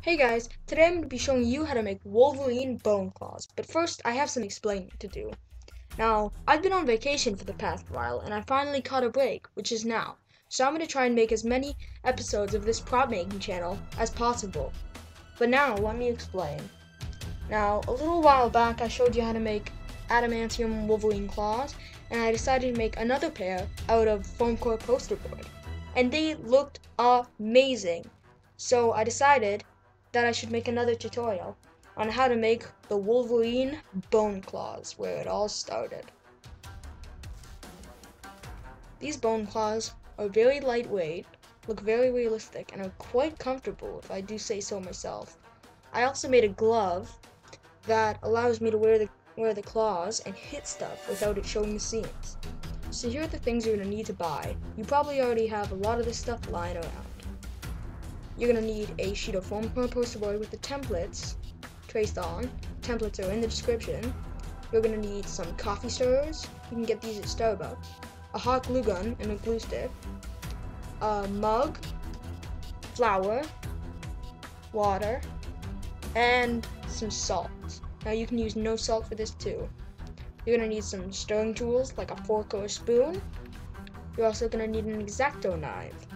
Hey guys, today I'm going to be showing you how to make wolverine bone claws, but first I have some explaining to do. Now, I've been on vacation for the past while, and I finally caught a break, which is now. So I'm going to try and make as many episodes of this prop making channel as possible. But now, let me explain. Now, a little while back I showed you how to make adamantium wolverine claws, and I decided to make another pair out of foam core poster board. And they looked amazing. So I decided that I should make another tutorial on how to make the wolverine bone claws, where it all started. These bone claws are very lightweight, look very realistic, and are quite comfortable if I do say so myself. I also made a glove that allows me to wear the claws and hit stuff without it showing the seams. So here are the things you're going to need to buy. You probably already have a lot of this stuff lying around. You're going to need a sheet of foam core poster board with the templates traced on. Templates are in the description. You're going to need some coffee stirrers. You can get these at Starbucks. A hot glue gun and a glue stick. A mug, flour, water, and some salt. Now you can use no salt for this too. You're going to need some stirring tools like a fork or a spoon. You're also going to need an X-Acto knife,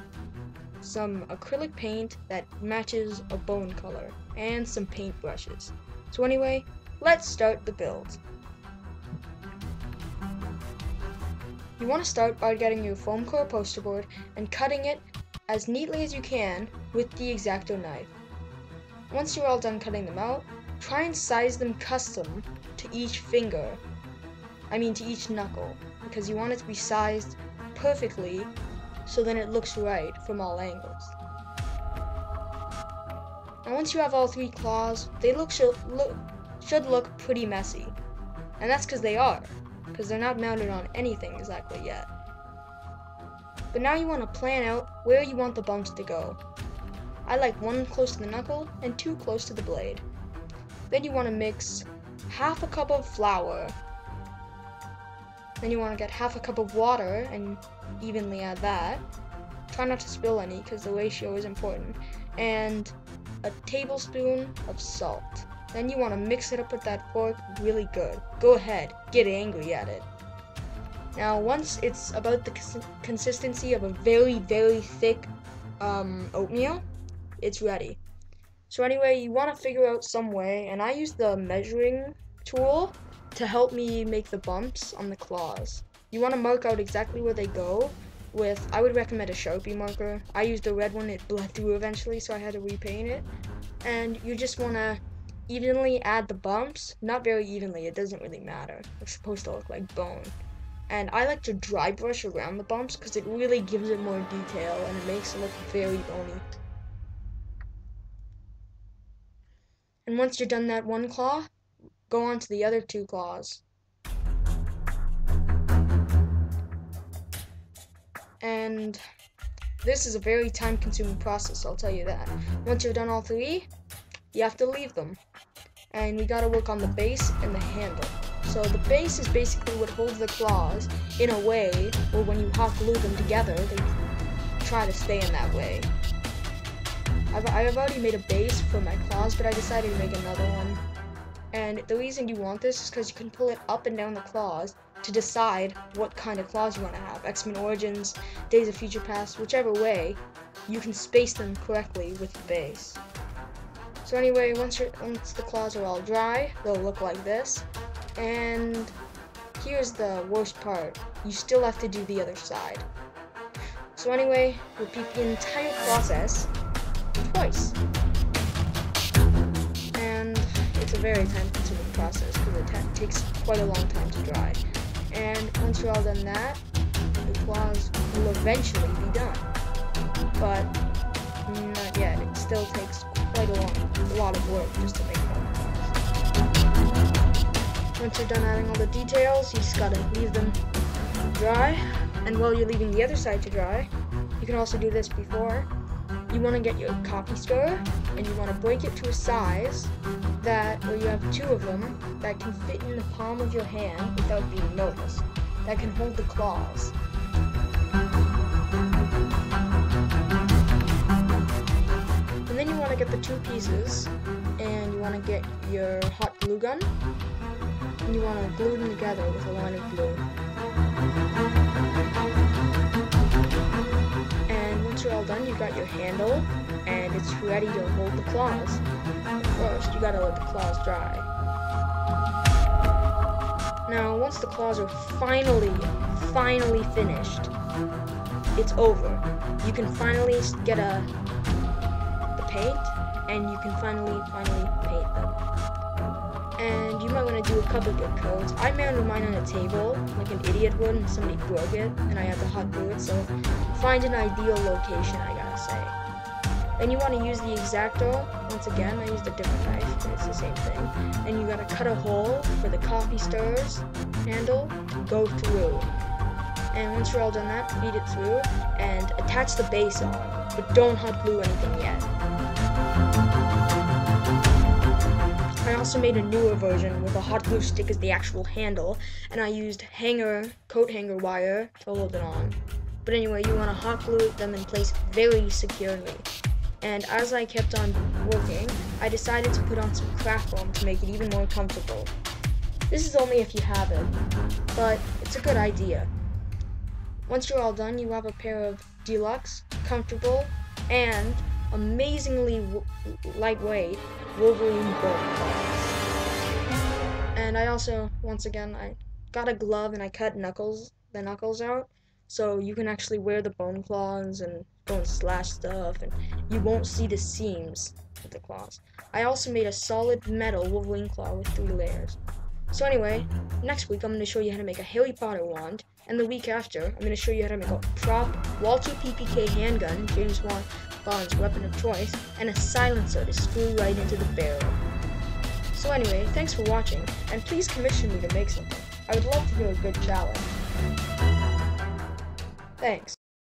some acrylic paint that matches a bone color, and some paint brushes. So anyway, let's start the build. You want to start by getting your foam core poster board and cutting it as neatly as you can with the X-Acto knife. Once you're all done cutting them out, try and size them custom to each to each knuckle, because you want it to be sized perfectly so then it looks right from all angles. And once you have all three claws, they should look pretty messy. And that's because they're not mounted on anything exactly yet. But now you want to plan out where you want the bumps to go. I like one close to the knuckle and two close to the blade. Then you want to mix half a cup of flour. Then you want to get half a cup of water and evenly add that. Try not to spill any because the ratio is important. And a tablespoon of salt. Then you want to mix it up with that fork really good. Go ahead, get angry at it. Now once it's about the consistency of a very, very thick oatmeal, it's ready. So anyway, you want to figure out some way, and I use the measuring tool to help me make the bumps on the claws. You want to mark out exactly where they go with, I would recommend a Sharpie marker. I used a red one, it bled through eventually, so I had to repaint it. And you just want to evenly add the bumps, not very evenly, it doesn't really matter. It's supposed to look like bone. And I like to dry brush around the bumps because it really gives it more detail and it makes it look very bony. And once you're done that one claw, go on to the other two claws. And this is a very time-consuming process, I'll tell you that. Once you've done all three, you have to leave them. And we gotta work on the base and the handle. So the base is basically what holds the claws in a way where when you hot glue them together, they try to stay in that way. I've already made a base for my claws, but I decided to make another one. And the reason you want this is because you can pull it up and down the claws to decide what kind of claws you want to have. X-Men Origins, Days of Future Past, whichever way, you can space them correctly with the base. So anyway, once the claws are all dry, they'll look like this. And here's the worst part. You still have to do the other side. So anyway, repeat the entire process twice. And it's a very time-consuming process because it takes quite a long time to dry. And once you're all done that, the claws will eventually be done. But not yet. It still takes quite a lot of work just to make one claws. Once you're done adding all the details, you just gotta leave them dry. And while you're leaving the other side to dry, you can also do this before. You want to get your coffee stirrer and you want to break it to a size where you have two of them that can fit in the palm of your hand without being noticed, that can hold the claws. And then you want want to get the 2 pieces, and you want to get your hot glue gun, and you want to glue them together with a line of glue. And once you're all done, you got your handle, and it's ready to hold the claws. But first, you gotta let the claws dry. Now, once the claws are finally finished, it's over. You can finally get the paint, and you can finally paint them. And you might want to do a couple good coats. I mounted mine on a table, like an idiot would, and somebody broke it, and I had to hot glue it, so find an ideal location, I gotta say. Then you want to use the X-Acto. Once again, I used a different knife, but it's the same thing. And you gotta cut a hole for the coffee stirrers handle to go through. And once you're all done that, feed it through, and attach the base on, but don't hot glue anything yet. I also made a newer version with a hot glue stick as the actual handle, and I used coat hanger wire to hold it on. But anyway, you want to hot glue them in place very securely. And as I kept on working, I decided to put on some craft foam to make it even more comfortable. This is only if you have it, but it's a good idea. Once you're all done, you have a pair of deluxe, comfortable, and amazingly lightweight wolverine bone claws. And I also, once again, I got a glove and I cut the knuckles out, so you can actually wear the bone claws and go and slash stuff, and you won't see the seams of the claws. I also made a solid metal wolverine claw with 3 layers. So anyway, next week I'm going to show you how to make a Harry Potter wand, and the week after I'm going to show you how to make a prop Walter PPK handgun, James Bond's weapon of choice, and a silencer to screw right into the barrel. So anyway, thanks for watching, and please commission me to make something. I would love to do a good challenge. Thanks.